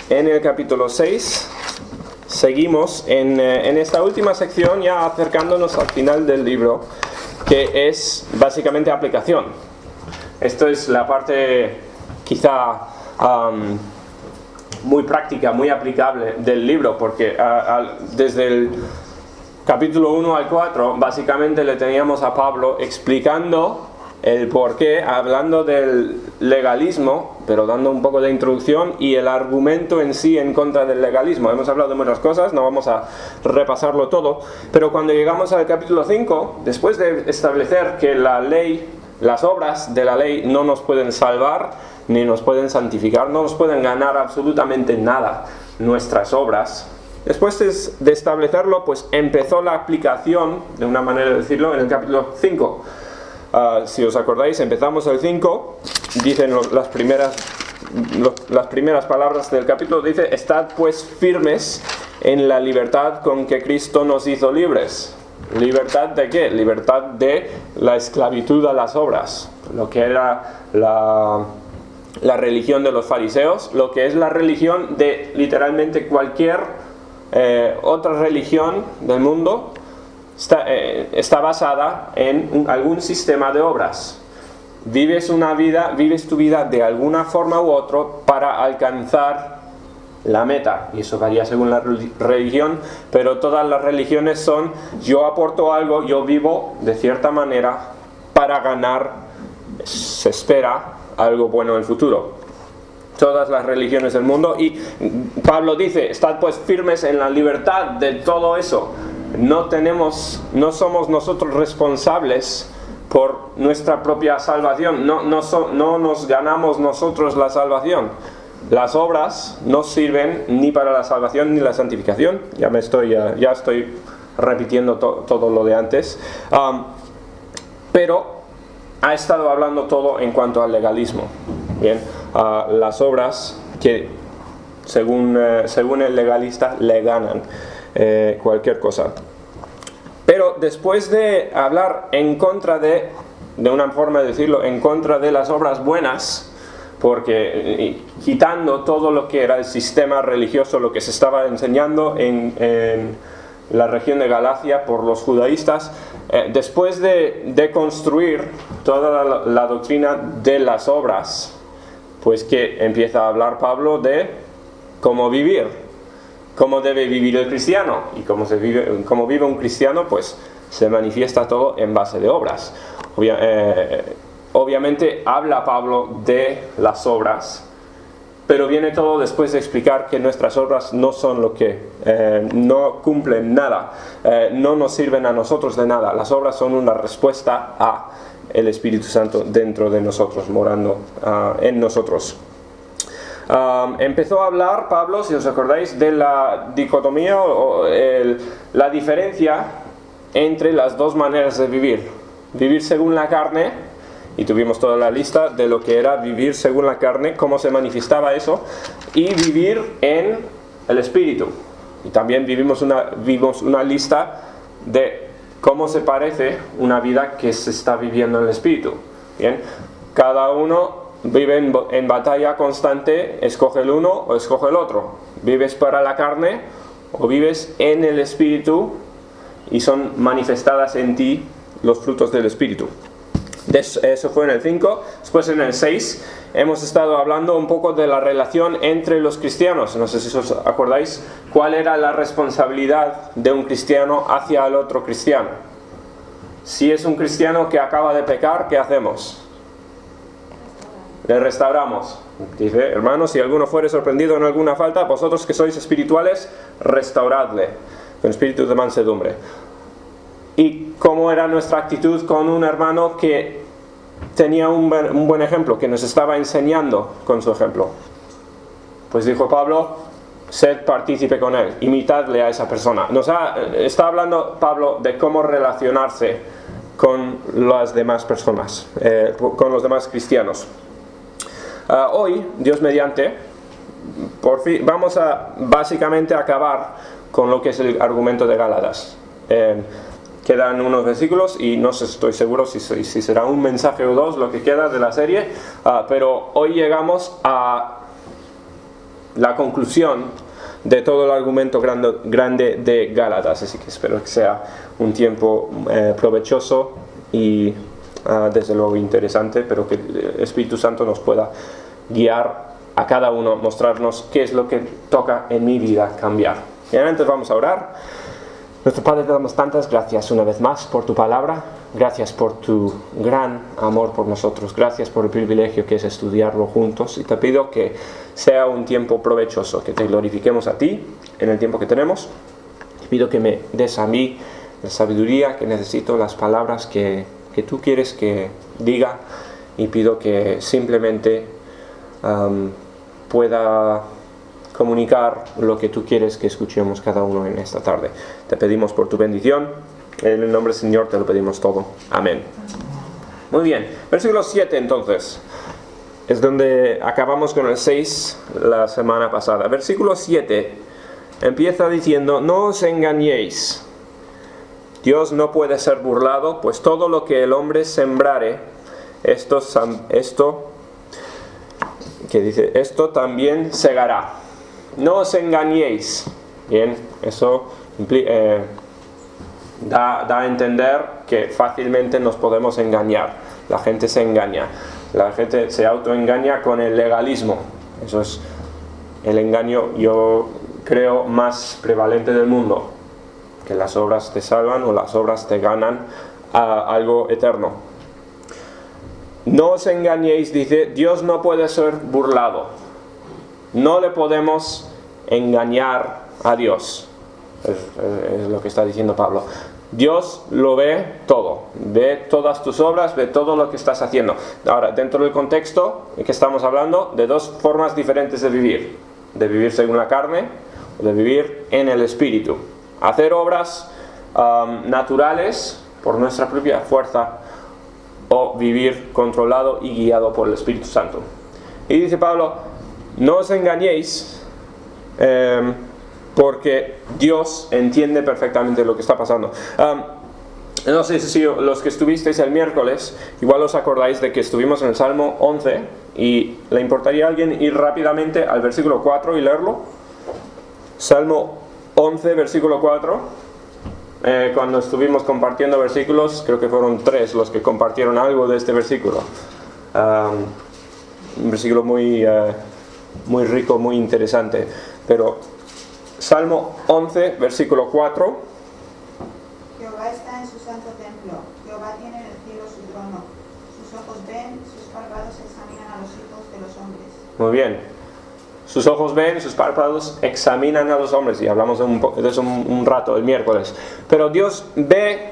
en el capítulo 6. Seguimos en esta última sección, ya acercándonos al final del libro, que es básicamente aplicación. Esto es la parte quizá muy práctica, muy aplicable del libro, porque desde el capítulo 1 al 4 básicamente le teníamos a Pablo explicando el porqué, hablando del legalismo, pero dando un poco de introducción, y el argumento en sí en contra del legalismo. Hemos hablado de muchas cosas, no vamos a repasarlo todo, pero cuando llegamos al capítulo 5, después de establecer que la ley, las obras de la ley no nos pueden salvar, ni nos pueden santificar, no nos pueden ganar absolutamente nada nuestras obras, después de establecerlo, pues empezó la aplicación, de una manera de decirlo, en el capítulo 5. Si os acordáis, empezamos el 5, dicen las primeras palabras del capítulo, dice: estad pues firmes en la libertad con que Cristo nos hizo libres. ¿Libertad de qué? Libertad de la esclavitud a las obras, lo que era la religión de los fariseos, lo que es la religión de literalmente cualquier otra religión del mundo. Está basada en algún sistema de obras. Vives tu vida de alguna forma u otra para alcanzar la meta, y eso varía según la religión, pero todas las religiones son: yo aporto algo, yo vivo de cierta manera para ganar, se espera, algo bueno en el futuro. Todas las religiones del mundo, y Pablo dice: estad pues firmes en la libertad de todo eso. No somos nosotros responsables por nuestra propia salvación, no nos ganamos nosotros la salvación. Las obras no sirven ni para la salvación ni la santificación. Ya estoy repitiendo todo lo de antes, pero ha estado hablando todo en cuanto al legalismo. Bien, las obras que según el legalista le ganan cualquier cosa. Pero después de hablar en contra de una forma de decirlo, en contra de las obras buenas, porque quitando todo lo que era el sistema religioso, lo que se estaba enseñando en la región de Galacia por los judaístas, después de construir toda la doctrina de las obras, pues que empieza a hablar Pablo de cómo vivir. Cómo debe vivir el cristiano, y cómo vive un cristiano, pues se manifiesta todo en base de obras. Obviamente habla Pablo de las obras, pero viene todo después de explicar que nuestras obras no son lo que no cumplen nada, no nos sirven a nosotros de nada. Las obras son una respuesta a el Espíritu Santo dentro de nosotros, morando en nosotros. Empezó a hablar Pablo, si os acordáis, de la dicotomía la diferencia entre las dos maneras de vivir. Vivir según la carne, y tuvimos toda la lista de lo que era vivir según la carne, cómo se manifestaba eso, y vivir en el Espíritu. Y también vimos una lista de cómo se parece una vida que se está viviendo en el Espíritu. Bien, cada uno vive en batalla constante, escoge el uno o escoge el otro. Vives para la carne o vives en el Espíritu, y son manifestadas en ti los frutos del Espíritu. Eso fue en el 5. Después en el 6 hemos estado hablando un poco de la relación entre los cristianos. No sé si os acordáis cuál era la responsabilidad de un cristiano hacia el otro cristiano. Si es un cristiano que acaba de pecar, ¿qué hacemos? Le restauramos. Dice: hermanos, si alguno fuere sorprendido en alguna falta, vosotros que sois espirituales, restauradle con espíritu de mansedumbre. ¿Y cómo era nuestra actitud con un hermano que tenía un buen ejemplo, que nos estaba enseñando con su ejemplo? Pues dijo Pablo: sed partícipe con él, imitadle a esa persona. Está hablando Pablo de cómo relacionarse con las demás personas, con los demás cristianos. Hoy, Dios mediante, por fin vamos a básicamente acabar con lo que es el argumento de Gálatas. Quedan unos versículos y no estoy seguro si será un mensaje o dos lo que queda de la serie, pero hoy llegamos a la conclusión de todo el argumento grande de Gálatas. Así que espero que sea un tiempo provechoso y desde luego interesante, pero que el Espíritu Santo nos pueda guiar a cada uno, mostrarnos qué es lo que toca en mi vida cambiar. Y ahora entonces vamos a orar. Nuestro Padre, te damos tantas gracias una vez más por tu palabra. Gracias por tu gran amor por nosotros. Gracias por el privilegio que es estudiarlo juntos. Y te pido que sea un tiempo provechoso, que te glorifiquemos a ti en el tiempo que tenemos. Te pido que me des a mí la sabiduría que necesito, las palabras que tú quieres que diga. Y pido que simplemente pueda comunicar lo que tú quieres que escuchemos cada uno en esta tarde. Te pedimos por tu bendición. En el nombre del Señor te lo pedimos todo. Amén. Muy bien. Versículo 7 entonces. Es donde acabamos con el 6 la semana pasada. Versículo 7 empieza diciendo: no os engañéis. Dios no puede ser burlado, pues todo lo que el hombre sembrare, esto también segará. No os engañéis. Bien, eso da a entender que fácilmente nos podemos engañar. La gente se engaña. La gente se autoengaña con el legalismo. Eso es el engaño, yo creo, más prevalente del mundo. Que las obras te salvan o las obras te ganan a algo eterno. No os engañéis, dice, Dios no puede ser burlado. No le podemos engañar a Dios. Es lo que está diciendo Pablo. Dios lo ve todo. Ve todas tus obras, ve todo lo que estás haciendo. Ahora, dentro del contexto en que estamos hablando, de dos formas diferentes de vivir. De vivir según la carne o de vivir en el Espíritu. Hacer obras naturales por nuestra propia fuerza o vivir controlado y guiado por el Espíritu Santo. Y dice Pablo: no os engañéis, porque Dios entiende perfectamente lo que está pasando. No sé si los que estuvisteis el miércoles, igual os acordáis de que estuvimos en el Salmo 11, y ¿le importaría a alguien ir rápidamente al versículo 4 y leerlo? Salmo 11, versículo 4. Cuando estuvimos compartiendo versículos, creo que fueron 3 los que compartieron algo de este versículo. Un versículo muy rico, muy interesante. Pero Salmo 11, versículo 4. Jehová está en su santo templo. Jehová tiene en el cielo su trono. Sus ojos ven, sus párpados examinan a los hijos de los hombres. Muy bien. Sus ojos ven, sus párpados examinan a los hombres. Y hablamos de eso un rato el miércoles. Pero Dios ve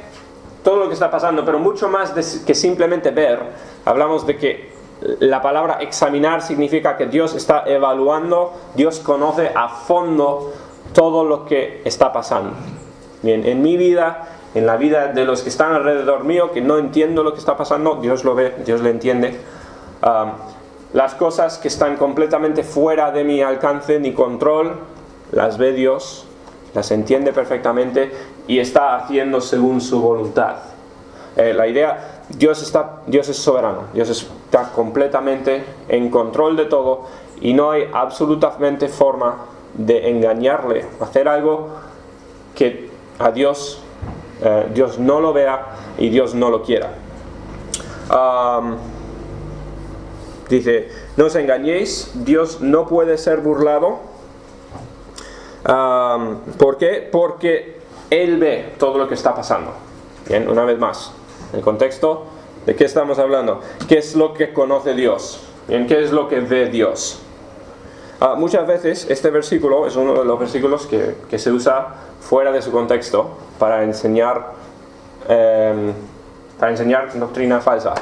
todo lo que está pasando, pero mucho más que simplemente ver. Hablamos de que la palabra examinar significa que Dios está evaluando, Dios conoce a fondo todo lo que está pasando. Bien, en mi vida, en la vida de los que están alrededor mío, que no entiendo lo que está pasando, Dios lo ve, Dios le entiende. Las cosas que están completamente fuera de mi alcance ni control, las ve Dios, las entiende perfectamente y está haciendo según su voluntad. La idea, Dios es soberano, Dios está completamente en control de todo y no hay absolutamente forma de engañarle, hacer algo que a Dios no lo vea y Dios no lo quiera. Dice, no os engañéis, Dios no puede ser burlado. ¿Por qué? Porque Él ve todo lo que está pasando. Bien, una vez más, el contexto, ¿de qué estamos hablando? ¿Qué es lo que conoce Dios? Bien, ¿qué es lo que ve Dios? Muchas veces este versículo es uno de los versículos que se usa fuera de su contexto para enseñar doctrina falsa.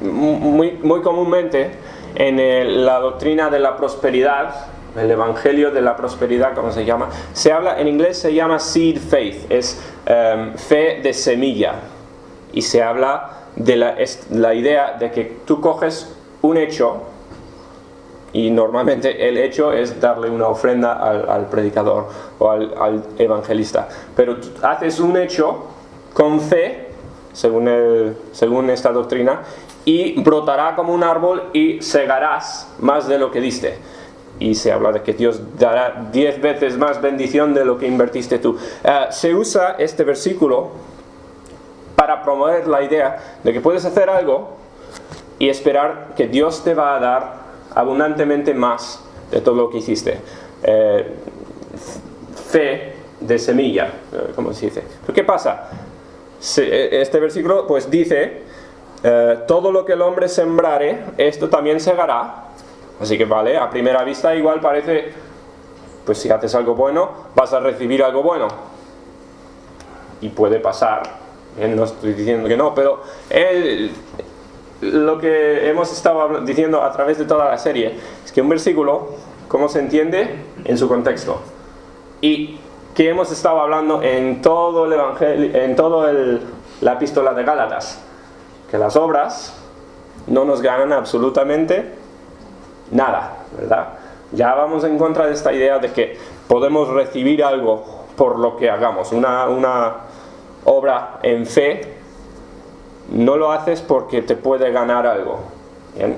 Muy comúnmente en la doctrina de la prosperidad, el evangelio de la prosperidad, como se llama, se habla, en inglés se llama seed faith, es fe de semilla, y se habla de la idea de que tú coges un hecho, y normalmente el hecho es darle una ofrenda al predicador o al evangelista, pero tú haces un hecho con fe según esta doctrina, y brotará como un árbol y segarás más de lo que diste. Y se habla de que Dios dará 10 veces más bendición de lo que invertiste tú. Se usa este versículo para promover la idea de que puedes hacer algo y esperar que Dios te va a dar abundantemente más de todo lo que hiciste. Fe de semilla, como se dice. ¿Pero qué pasa? Este versículo pues dice, todo lo que el hombre sembrare, esto también segará. Así que vale, a primera vista igual parece, pues si haces algo bueno, vas a recibir algo bueno. Y puede pasar, no estoy diciendo que no, pero lo que hemos estado diciendo a través de toda la serie es que un versículo, ¿cómo se entiende? En su contexto. Y que hemos estado hablando en todo el evangelio, en toda la epístola de Gálatas, que las obras no nos ganan absolutamente nada, ¿verdad? Ya vamos en contra de esta idea de que podemos recibir algo por lo que hagamos. Una obra en fe no lo haces porque te puede ganar algo. ¿Bien?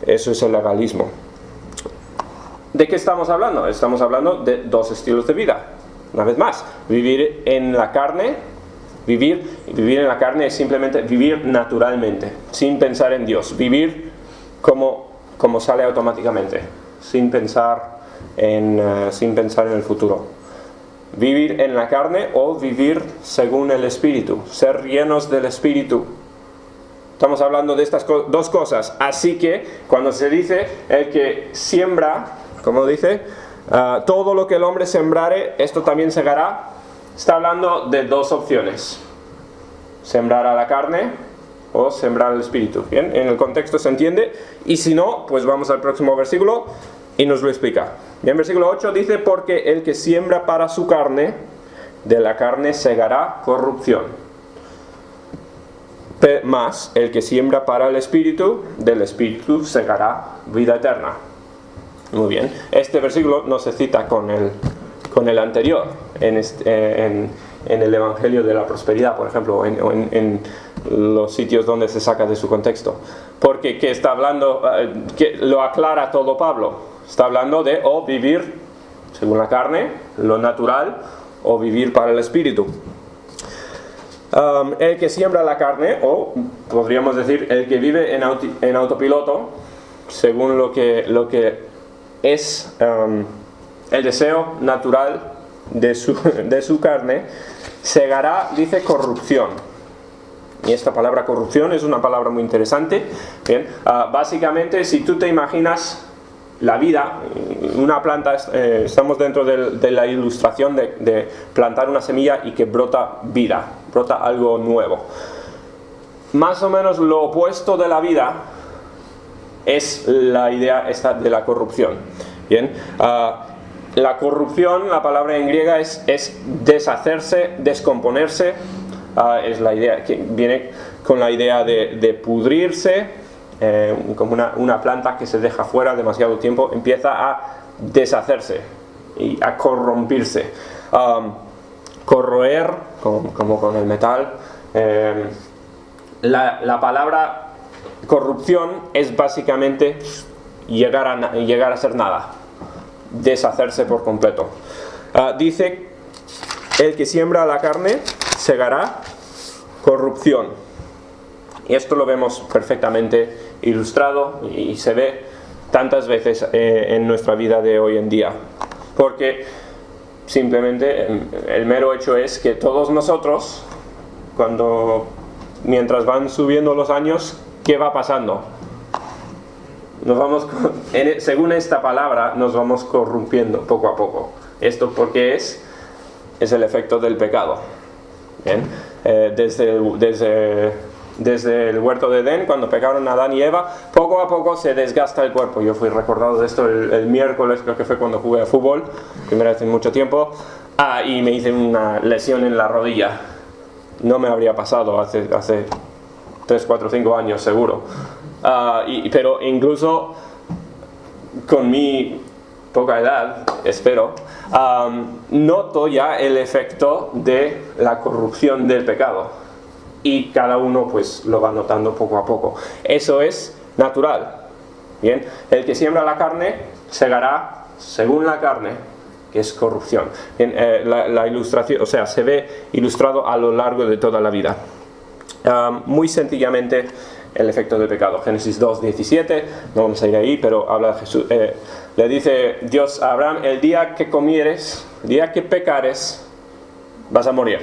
Eso es el legalismo. ¿De qué estamos hablando? Estamos hablando de dos estilos de vida. Una vez más, vivir en la carne. Vivir en la carne es simplemente vivir naturalmente, sin pensar en Dios. Vivir como sale automáticamente, sin pensar en el futuro. Vivir en la carne o vivir según el Espíritu, ser llenos del Espíritu. Estamos hablando de estas dos cosas. Así que cuando se dice el que siembra, como dice, todo lo que el hombre sembrare, esto también segará, está hablando de dos opciones: sembrar a la carne o sembrar el Espíritu. Bien, en el contexto se entiende, y si no, pues vamos al próximo versículo y nos lo explica. Bien, versículo 8 dice: porque el que siembra para su carne, de la carne segará corrupción. Mas el que siembra para el Espíritu, del Espíritu segará vida eterna. Muy bien, este versículo no se cita con el anterior en el Evangelio de la Prosperidad, por ejemplo, o en los sitios donde se saca de su contexto, porque que está hablando, que lo aclara todo Pablo. Está hablando de o vivir según la carne, lo natural, o vivir para el Espíritu. El que siembra la carne, o podríamos decir el que vive en autopiloto, según lo que es el deseo natural de su carne, segará, dice, corrupción. Y esta palabra corrupción es una palabra muy interesante. Bien, básicamente, si tú te imaginas la vida, una planta, estamos dentro de la ilustración de plantar una semilla y que brota vida, brota algo nuevo. Más o menos lo opuesto de la vida es la idea esta de la corrupción. Bien, la corrupción, la palabra en griega es deshacerse, descomponerse. Es la idea que viene con la idea de pudrirse, como una planta que se deja fuera demasiado tiempo, empieza a deshacerse y a corrompirse. Corroer, como con el metal. La palabra corrupción es básicamente llegar a ser nada, deshacerse por completo. Dice: el que siembra la carne segará corrupción. Y esto lo vemos perfectamente ilustrado y se ve tantas veces en nuestra vida de hoy en día, porque simplemente el mero hecho es que todos nosotros, mientras van subiendo los años, ¿qué va pasando? Según esta palabra, nos vamos corrompiendo poco a poco. Esto porque es el efecto del pecado. Bien, desde el huerto de Edén, cuando pecaron Adán y Eva, poco a poco se desgasta el cuerpo. Yo fui recordado de esto el miércoles, creo que fue cuando jugué a fútbol, primera vez en mucho tiempo, y me hice una lesión en la rodilla. No me habría pasado hace 3, 4, 5 años seguro. Pero incluso con mi poca edad, espero, noto ya el efecto de la corrupción del pecado. Y cada uno pues lo va notando poco a poco. Eso es natural. Bien, el que siembra la carne segará según la carne, que es corrupción. Bien, la ilustración, o sea, se ve ilustrado a lo largo de toda la vida. Muy sencillamente el efecto del pecado. Génesis 2:17, no vamos a ir ahí, pero habla de Jesús. Le dice Dios a Abraham: el día que comieres, el día que pecares, vas a morir.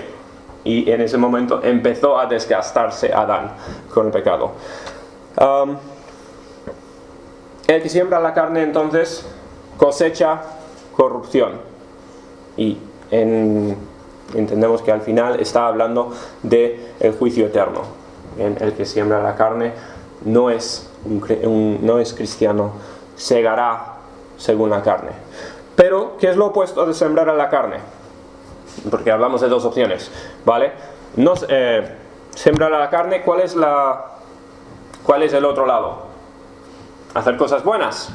Y en ese momento empezó a desgastarse Adán con el pecado. El que siembra la carne entonces cosecha corrupción. Y entendemos que al final está hablando del juicio eterno. Bien, el que siembra la carne no es cristiano, segará según la carne. Pero, ¿qué es lo opuesto de sembrar a la carne? Porque hablamos de dos opciones, ¿vale? Sembrar a la carne, ¿cuál es el otro lado? Hacer cosas buenas.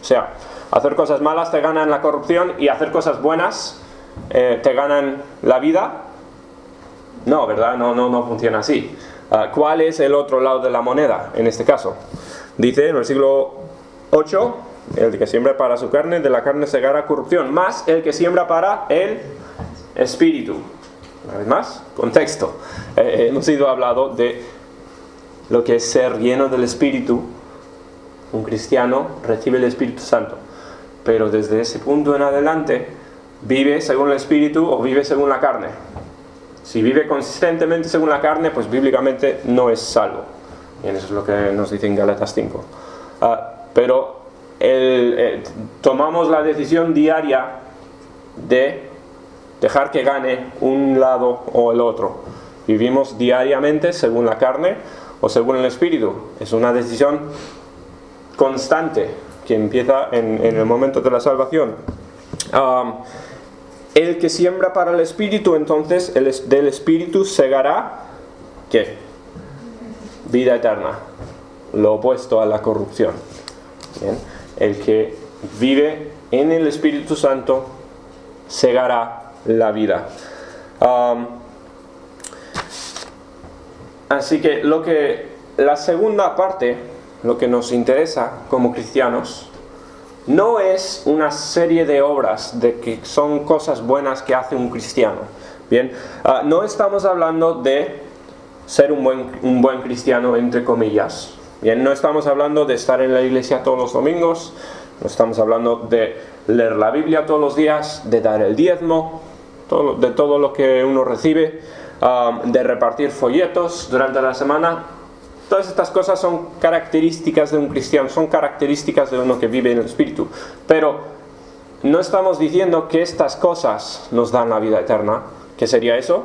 O sea, hacer cosas malas te ganan la corrupción y hacer cosas buenas te ganan la vida. No, ¿verdad? No funciona así. ¿Cuál es el otro lado de la moneda en este caso? Dice en el versículo 8: el que siembra para su carne, de la carne segará corrupción, más el que siembra para el Espíritu. Una vez más, contexto. Hemos ido hablando de lo que es ser lleno del Espíritu. Un cristiano recibe el Espíritu Santo, pero desde ese punto en adelante vive según el Espíritu o vive según la carne. Si vive consistentemente según la carne, pues bíblicamente no es salvo. Y eso es lo que nos dice en Gálatas 5. Pero tomamos la decisión diaria de dejar que gane un lado o el otro. Vivimos diariamente según la carne o según el Espíritu. Es una decisión constante que empieza en el momento de la salvación. El que siembra para el Espíritu, entonces, del Espíritu segará, ¿qué? Vida eterna, lo opuesto a la corrupción. Bien. El que vive en el Espíritu Santo segará la vida. Así que la segunda parte, lo que nos interesa como cristianos, no es una serie de obras de que son cosas buenas que hace un cristiano. Bien, no estamos hablando de ser un buen cristiano, entre comillas. Bien, no estamos hablando de estar en la iglesia todos los domingos, no estamos hablando de leer la Biblia todos los días, de dar el diezmo, de todo lo que uno recibe, de repartir folletos durante la semana. Todas estas cosas son características de un cristiano, son características de uno que vive en el Espíritu. Pero no estamos diciendo que estas cosas nos dan la vida eterna. ¿Qué sería eso?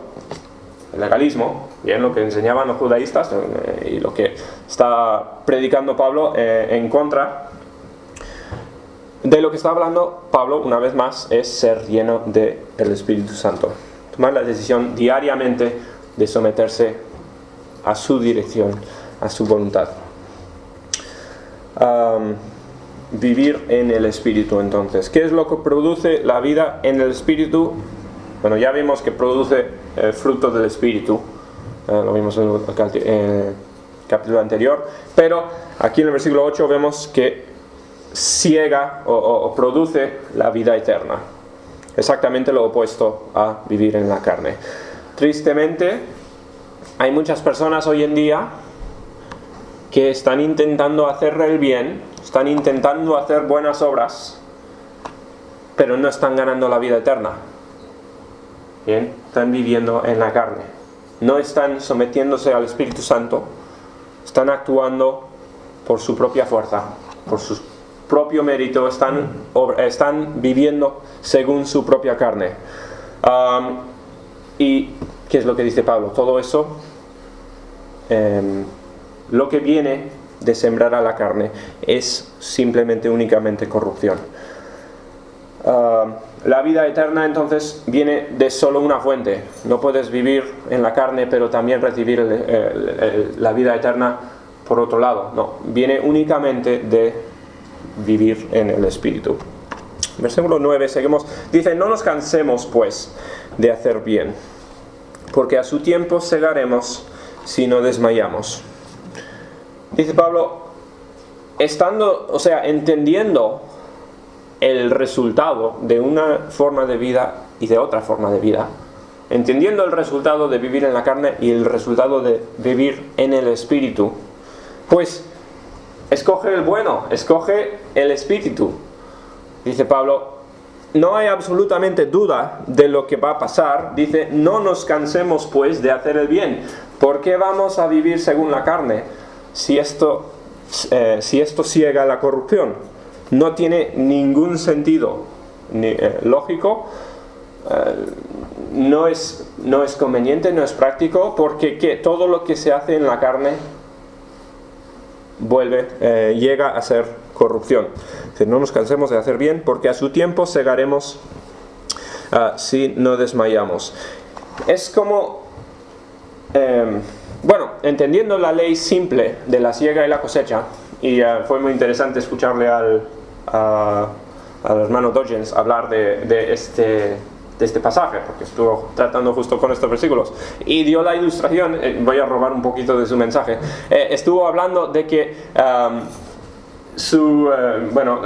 El legalismo, bien, lo que enseñaban los judaístas y lo que está predicando Pablo en contra. De lo que está hablando Pablo, una vez más, es ser lleno del Espíritu Santo. Tomar la decisión diariamente de someterse a su dirección, a su voluntad. Vivir en el Espíritu, entonces. ¿Qué es lo que produce la vida en el Espíritu? Bueno, ya vimos que produce el fruto del Espíritu. Lo vimos en el capítulo anterior. Pero aquí en el versículo 8 vemos que ciega o produce la vida eterna. Exactamente lo opuesto a vivir en la carne. Tristemente, hay muchas personas hoy en día que están intentando hacer el bien, están intentando hacer buenas obras, pero no están ganando la vida eterna. Bien, están viviendo en la carne. No están sometiéndose al Espíritu Santo, están actuando por su propia fuerza, por su propio mérito, están viviendo según su propia carne. ¿Y qué es lo que dice Pablo? Todo eso, lo que viene de sembrar a la carne es simplemente, únicamente corrupción. La vida eterna entonces viene de solo una fuente. No puedes vivir en la carne pero también recibir la vida eterna por otro lado. No, viene únicamente de vivir en el Espíritu. Versículo 9, seguimos. Dice, no nos cansemos pues de hacer bien, porque a su tiempo segaremos si no desmayamos. Dice Pablo, entendiendo el resultado de una forma de vida y de otra forma de vida, entendiendo el resultado de vivir en la carne y el resultado de vivir en el Espíritu, pues escoge el bueno, escoge el Espíritu. Dice Pablo, no hay absolutamente duda de lo que va a pasar. Dice, no nos cansemos pues de hacer el bien. ¿Por qué vamos a vivir según la carne si esto ciega la corrupción? No tiene ningún sentido lógico, no es conveniente, no es práctico, porque todo lo que se hace en la carne llega a ser corrupción. Dice, no nos cansemos de hacer bien, porque a su tiempo segaremos si no desmayamos. Es como, entendiendo la ley simple de la siega y la cosecha, y fue muy interesante escucharle al hermano Dodgens hablar de este pasaje, porque estuvo tratando justo con estos versículos, y dio la ilustración, voy a robar un poquito de su mensaje, estuvo hablando de que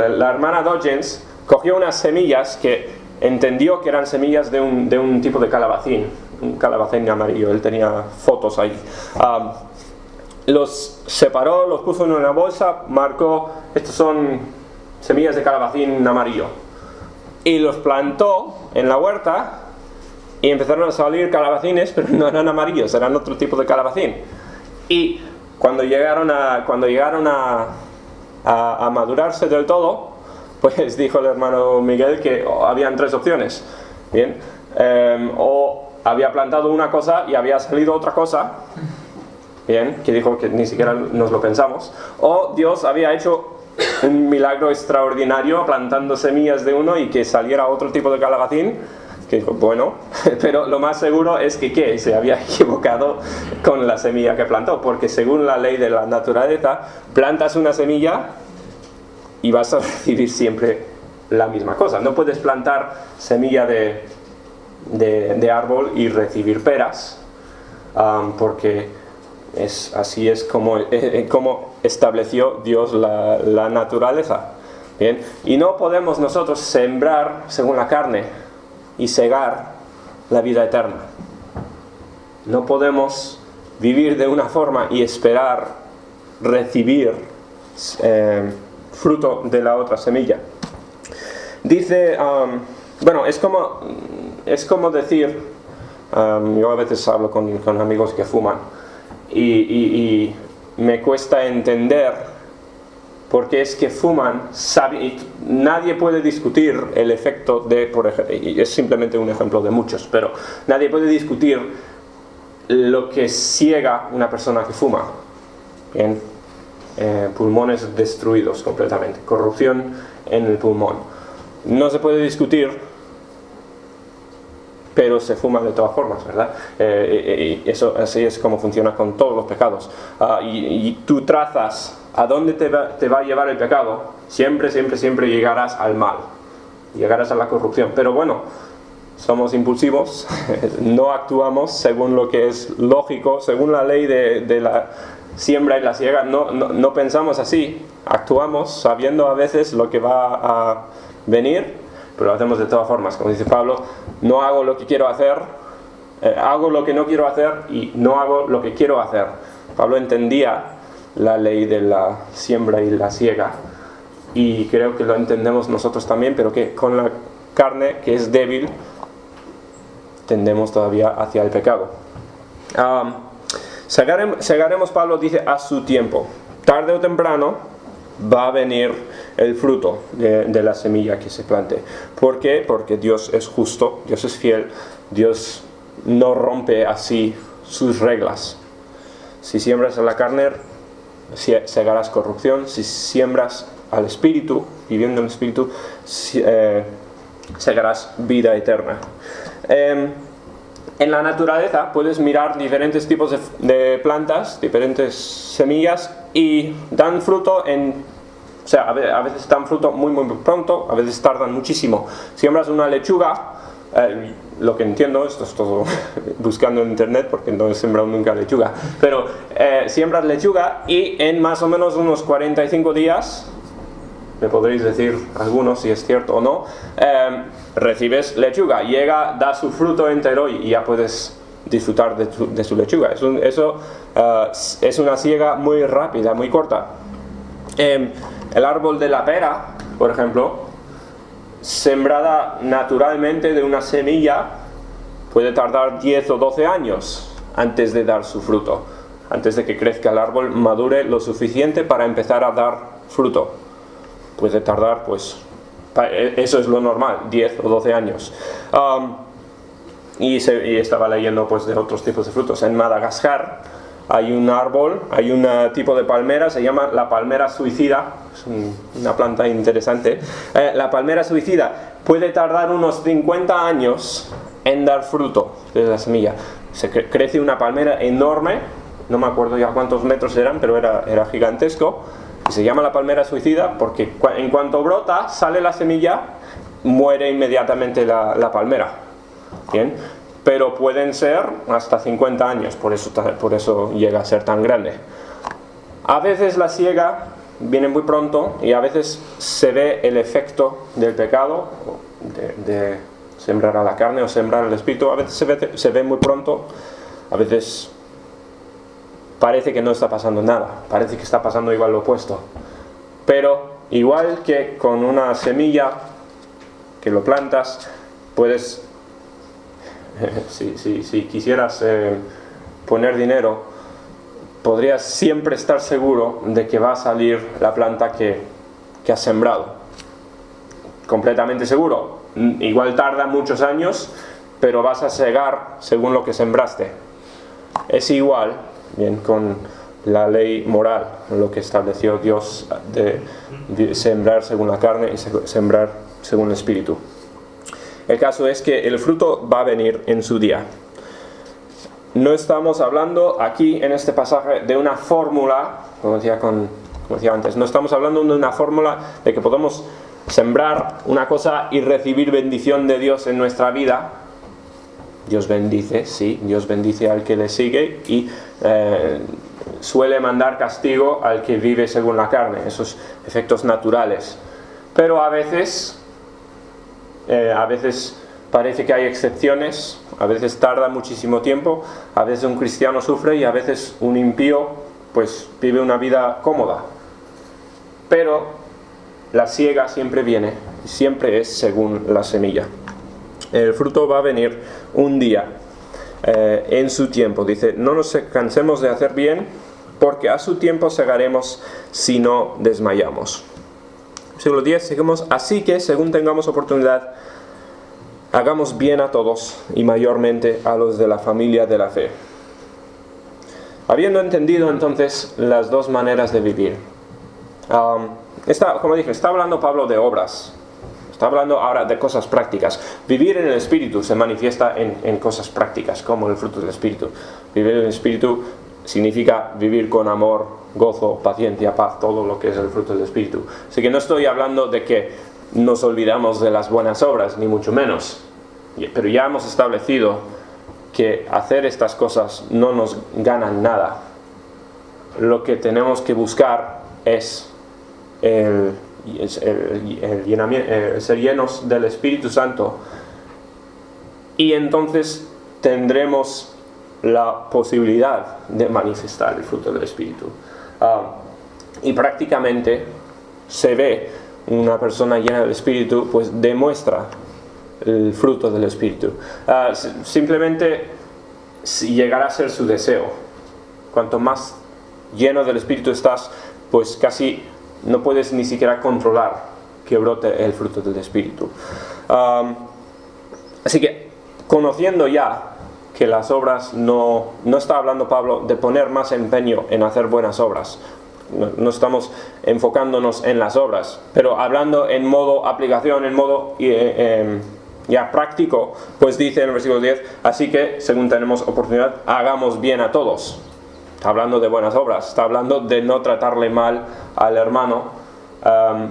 la hermana Dodgens cogió unas semillas que entendió que eran semillas de un tipo de calabacín, un calabacín amarillo, él tenía fotos ahí. Los separó, los puso en una bolsa, marcó, estos son semillas de calabacín amarillo, y los plantó en la huerta y empezaron a salir calabacines, pero no eran amarillos, eran otro tipo de calabacín. Y cuando llegaron a madurarse del todo, pues dijo el hermano Miguel que habían tres opciones. Bien, o había plantado una cosa y había salido otra cosa, bien, que dijo que ni siquiera nos lo pensamos, o Dios había hecho un milagro extraordinario plantando semillas de uno y que saliera otro tipo de calabacín, que dijo, bueno, pero lo más seguro es que se había equivocado con la semilla que plantó, porque según la ley de la naturaleza, plantas una semilla y vas a recibir siempre la misma cosa. No puedes plantar semilla de árbol y recibir peras, porque así es como estableció Dios la naturaleza. Bien, y no podemos nosotros sembrar según la carne y cegar la vida eterna. No podemos vivir de una forma y esperar recibir fruto de la otra semilla. Dice, es como decir, yo a veces hablo con amigos que fuman y me cuesta entender por qué es que fuman. Nadie puede discutir el efecto y es simplemente un ejemplo de muchos, pero nadie puede discutir lo que ciega una persona que fuma. Bien, pulmones destruidos completamente, corrupción en el pulmón. No se puede discutir, pero se fuma de todas formas, ¿verdad? Y eso así es como funciona con todos los pecados. Y tú trazas a dónde te va a llevar el pecado, siempre llegarás al mal, llegarás a la corrupción. Pero bueno, somos impulsivos, no actuamos según lo que es lógico, según la ley de la siembra y la siega, no pensamos así, actuamos sabiendo a veces lo que va a venir, pero lo hacemos de todas formas. Como dice Pablo, no hago lo que quiero hacer, hago lo que no quiero hacer y no hago lo que quiero hacer. Pablo entendía la ley de la siembra y la siega, y creo que lo entendemos nosotros también, pero que con la carne, que es débil, tendemos todavía hacia el pecado. Segaremos, Pablo dice, a su tiempo. Tarde o temprano va a venir el fruto de la semilla que se plante. ¿Por qué? Porque Dios es justo, Dios es fiel, Dios no rompe así sus reglas. Si siembras a la carne, segarás corrupción. Si siembras al Espíritu, viviendo en el Espíritu, segarás vida eterna. En la naturaleza puedes mirar diferentes tipos de plantas, diferentes semillas, y dan fruto en O sea, a veces dan fruto muy pronto, a veces tardan muchísimo. Siembras una lechuga, lo que entiendo, esto es todo buscando en internet porque no he sembrado nunca lechuga, pero siembras lechuga y en más o menos unos 45 días, me podréis decir algunos si es cierto o no, recibes lechuga, da su fruto entero y ya puedes disfrutar de su lechuga. Eso es una siega muy rápida, muy corta. El árbol de la pera, por ejemplo, sembrada naturalmente de una semilla, puede tardar 10 o 12 años antes de dar su fruto, antes de que crezca el árbol, madure lo suficiente para empezar a dar fruto. Puede tardar, pues, eso es lo normal, 10 o 12 años. Y estaba leyendo pues de otros tipos de frutos. En Madagascar hay un árbol, hay un tipo de palmera, se llama la palmera suicida, es una planta interesante. La palmera suicida puede tardar unos 50 años en dar fruto desde la semilla. Crece una palmera enorme, no me acuerdo ya cuántos metros eran, pero era gigantesco. Y se llama la palmera suicida porque en cuanto brota, sale la semilla, muere inmediatamente la palmera. Bien, pero pueden ser hasta 50 años, por eso llega a ser tan grande. A veces la siega viene muy pronto y a veces se ve el efecto del pecado, de sembrar a la carne o sembrar al espíritu. A veces se ve muy pronto, a veces parece que no está pasando nada, parece que está pasando igual lo opuesto. Pero igual que con una semilla que lo plantas, puedes, si quisieras poner dinero, podrías siempre estar seguro de que va a salir la planta que has sembrado. Completamente seguro. Igual tarda muchos años, pero vas a segar según lo que sembraste. Es igual, bien, con la ley moral, lo que estableció Dios de sembrar según la carne y sembrar según el espíritu. El caso es que el fruto va a venir en su día. No estamos hablando aquí en este pasaje de una fórmula, como decía antes, no estamos hablando de una fórmula de que podemos sembrar una cosa y recibir bendición de Dios en nuestra vida. Dios bendice, sí, Dios bendice al que le sigue y suele mandar castigo al que vive según la carne, esos efectos naturales. Pero a veces parece que hay excepciones, a veces tarda muchísimo tiempo, a veces un cristiano sufre y a veces un impío pues vive una vida cómoda. Pero la siega siempre viene, siempre es según la semilla. El fruto va a venir un día, en su tiempo. Dice, no nos cansemos de hacer bien, porque a su tiempo segaremos si no desmayamos. Versículo 10, seguimos, así que según tengamos oportunidad, hagamos bien a todos y mayormente a los de la familia de la fe. Habiendo entendido entonces las dos maneras de vivir, como dije, está hablando Pablo de obras, está hablando ahora de cosas prácticas. Vivir en el Espíritu se manifiesta en cosas prácticas, como el fruto del Espíritu. Vivir en el Espíritu significa vivir con amor, gozo, paciencia, paz, todo lo que es el fruto del Espíritu. Así que no estoy hablando de que nos olvidamos de las buenas obras, ni mucho menos. Pero ya hemos establecido que hacer estas cosas no nos ganan nada. Lo que tenemos que buscar es el ser llenos del Espíritu Santo, y entonces tendremos la posibilidad de manifestar el fruto del Espíritu. Y prácticamente se ve una persona llena del Espíritu, pues demuestra el fruto del Espíritu. Simplemente llegará a ser su deseo. Cuanto más lleno del Espíritu estás, pues casi no puedes ni siquiera controlar que brote el fruto del Espíritu. Así que, conociendo ya que las obras, no está hablando Pablo de poner más empeño en hacer buenas obras. No estamos enfocándonos en las obras, pero hablando en modo aplicación, en modo ya práctico, pues dice en el versículo 10, así que, según tenemos oportunidad, hagamos bien a todos. Está hablando de buenas obras, está hablando de no tratarle mal al hermano,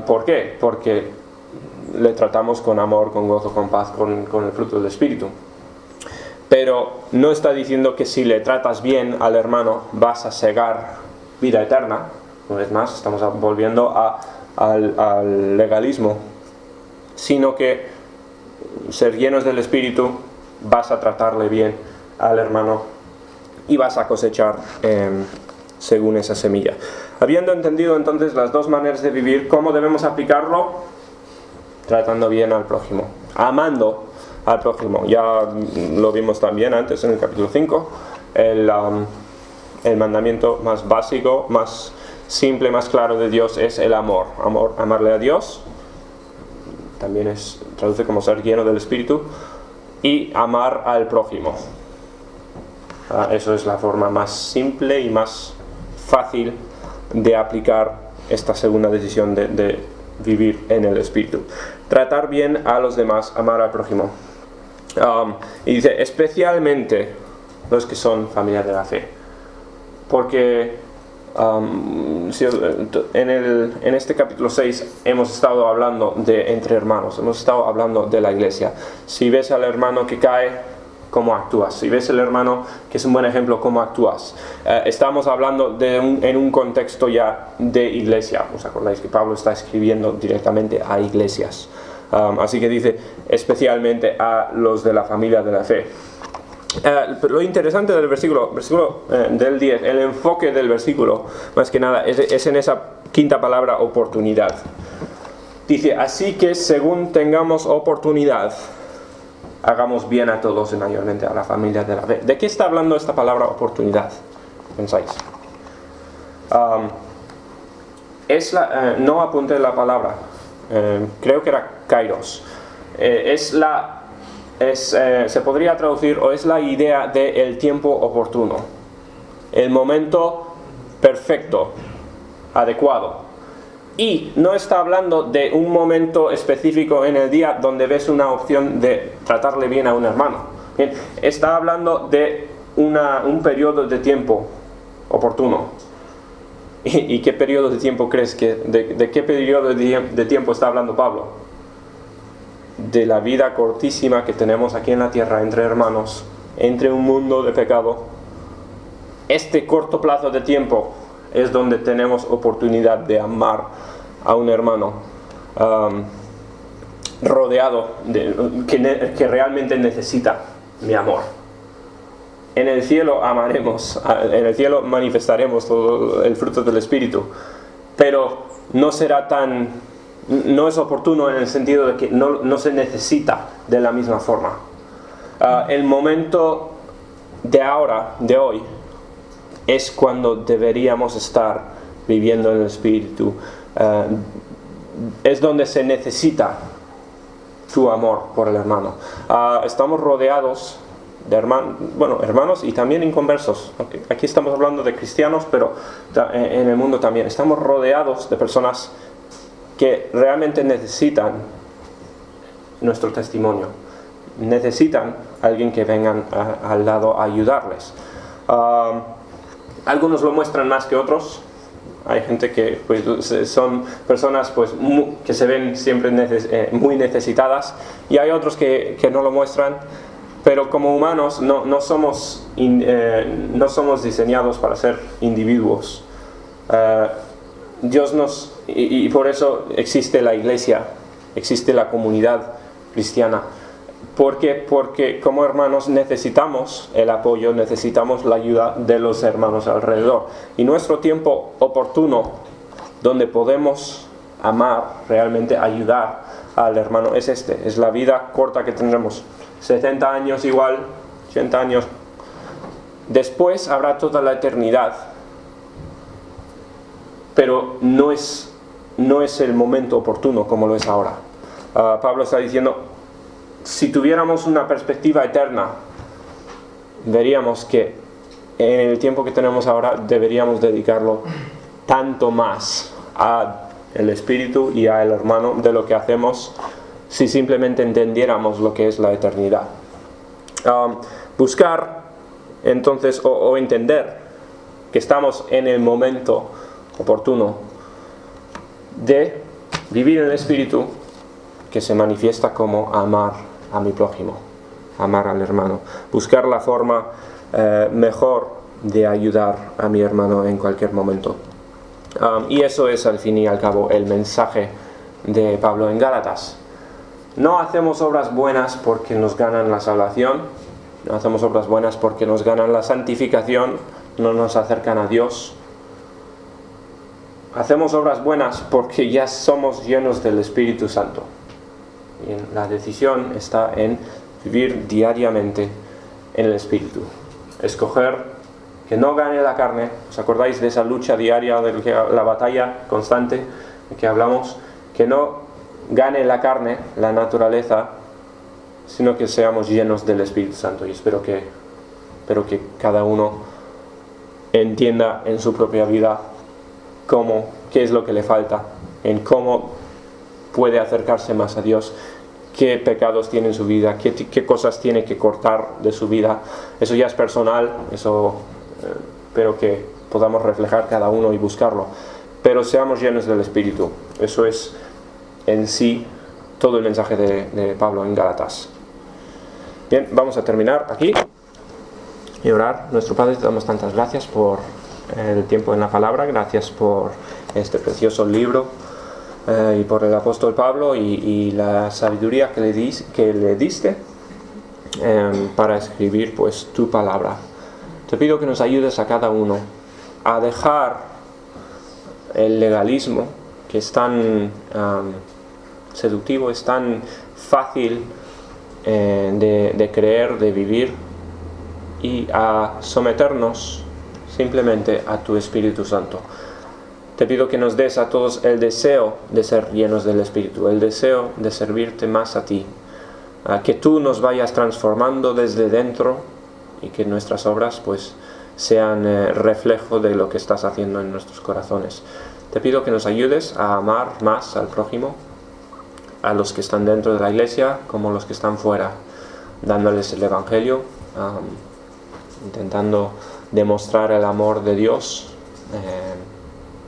¿Por qué? Porque le tratamos con amor, con gozo, con paz, con el fruto del Espíritu. Pero no está diciendo que si le tratas bien al hermano vas a cegar vida eterna. Una vez más, estamos volviendo al legalismo. Sino que ser llenos del Espíritu, vas a tratarle bien al hermano y vas a cosechar según esa semilla. Habiendo entendido entonces las dos maneras de vivir, ¿cómo debemos aplicarlo? Tratando bien al prójimo, amando al prójimo. Ya lo vimos también antes en el capítulo 5, el mandamiento más básico, más simple, más claro de Dios es el amor. Amarle a Dios, también traduce como ser lleno del Espíritu, y amar al prójimo. Eso es la forma más simple y más fácil de aplicar esta segunda decisión de vivir en el Espíritu. Tratar bien a los demás, amar al prójimo. Y dice, especialmente los que son familia de la fe. Porque en este capítulo 6 hemos estado hablando de entre hermanos, hemos estado hablando de la iglesia. Si ves al hermano que cae, ¿cómo actúas? Si ves al hermano que es un buen ejemplo, ¿cómo actúas? Estamos hablando en un contexto ya de iglesia. ¿Os acordáis que Pablo está escribiendo directamente a iglesias? Así que dice especialmente a los de la familia de la fe. Lo interesante del versículo del 10, el enfoque del versículo, más que nada, es en esa quinta palabra, oportunidad. Dice, así que según tengamos oportunidad, hagamos bien a todos, y mayormente a la familia de la fe. ¿De qué está hablando esta palabra oportunidad? ¿Pensáis? No apunté la palabra, creo que era kairos. Se podría traducir, o es la idea del tiempo oportuno, el momento perfecto, adecuado. Y no está hablando de un momento específico en el día donde ves una opción de tratarle bien a un hermano. Bien, está hablando de un periodo de tiempo oportuno. ¿Y qué periodo de tiempo crees de qué periodo de tiempo está hablando Pablo? De la vida cortísima que tenemos aquí en la tierra entre hermanos, entre un mundo de pecado. Este corto plazo de tiempo es donde tenemos oportunidad de amar a un hermano rodeado, que realmente necesita mi amor. En el cielo amaremos, en el cielo manifestaremos todo el fruto del Espíritu, pero no es oportuno en el sentido de que no se necesita de la misma forma. El momento de hoy, es cuando deberíamos estar viviendo en el Espíritu. Es donde se necesita tu amor por el hermano. Estamos rodeados de hermanos y también inconversos. Aquí estamos hablando de cristianos, pero en el mundo también. Estamos rodeados de personas que realmente necesitan nuestro testimonio. Necesitan a alguien que vengan al lado a ayudarles. Algunos lo muestran más que otros. Hay gente que son personas que se ven siempre muy necesitadas, y hay otros que no lo muestran. Pero como humanos no somos diseñados para ser individuos. Y por eso existe la iglesia, existe la comunidad cristiana. ¿Por qué? Porque como hermanos necesitamos el apoyo, necesitamos la ayuda de los hermanos alrededor. Y nuestro tiempo oportuno, donde podemos amar, realmente ayudar al hermano, es la vida corta que tendremos. 70 años igual, 80 años. Después habrá toda la eternidad. Pero no es el momento oportuno como lo es ahora. Pablo está diciendo, si tuviéramos una perspectiva eterna, veríamos que en el tiempo que tenemos ahora deberíamos dedicarlo tanto más al Espíritu y al hermano de lo que hacemos si simplemente entendiéramos lo que es la eternidad. Buscar entonces o entender que estamos en el momento oportuno de vivir en el Espíritu, que se manifiesta como amar a mi prójimo, amar al hermano, buscar la forma mejor de ayudar a mi hermano en cualquier momento. Y eso es al fin y al cabo el mensaje de Pablo en Gálatas. No hacemos obras buenas porque nos ganan la salvación, no hacemos obras buenas porque nos ganan la santificación, no nos acercan a Dios. Hacemos obras buenas porque ya somos llenos del Espíritu Santo. Y la decisión está en vivir diariamente en el Espíritu. Escoger que no gane la carne. ¿Os acordáis de esa lucha diaria, de la batalla constante de que hablamos? Que no gane la carne, la naturaleza, sino que seamos llenos del Espíritu Santo. Y espero que cada uno entienda en su propia vida qué es lo que le falta, en cómo puede acercarse más a Dios, qué pecados tiene en su vida, qué cosas tiene que cortar de su vida. Eso ya es personal, eso espero que podamos reflejar cada uno y buscarlo. Pero seamos llenos del Espíritu. Eso es en sí todo el mensaje de Pablo en Gálatas. Bien, vamos a terminar aquí y orar. Nuestro Padre, te damos tantas gracias por el tiempo en la palabra, gracias por este precioso libro y por el apóstol Pablo y la sabiduría que le diste para escribir pues tu palabra. Te pido que nos ayudes a cada uno a dejar el legalismo, que es tan seductivo, es tan fácil de creer, de vivir, y a someternos simplemente a tu Espíritu Santo. Te pido que nos des a todos el deseo de ser llenos del Espíritu, el deseo de servirte más a ti, que tú nos vayas transformando desde dentro y que nuestras obras pues sean reflejo de lo que estás haciendo en nuestros corazones. Te pido que nos ayudes a amar más al prójimo, a los que están dentro de la iglesia como los que están fuera, dándoles el Evangelio, intentando demostrar el amor de Dios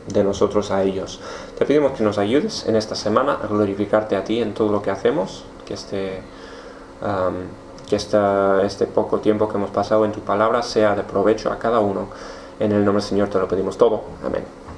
de nosotros a ellos. Te pedimos que nos ayudes en esta semana a glorificarte a ti en todo lo que hacemos, que este poco tiempo que hemos pasado en tu palabra sea de provecho a cada uno. En el nombre del Señor te lo pedimos todo. Amén.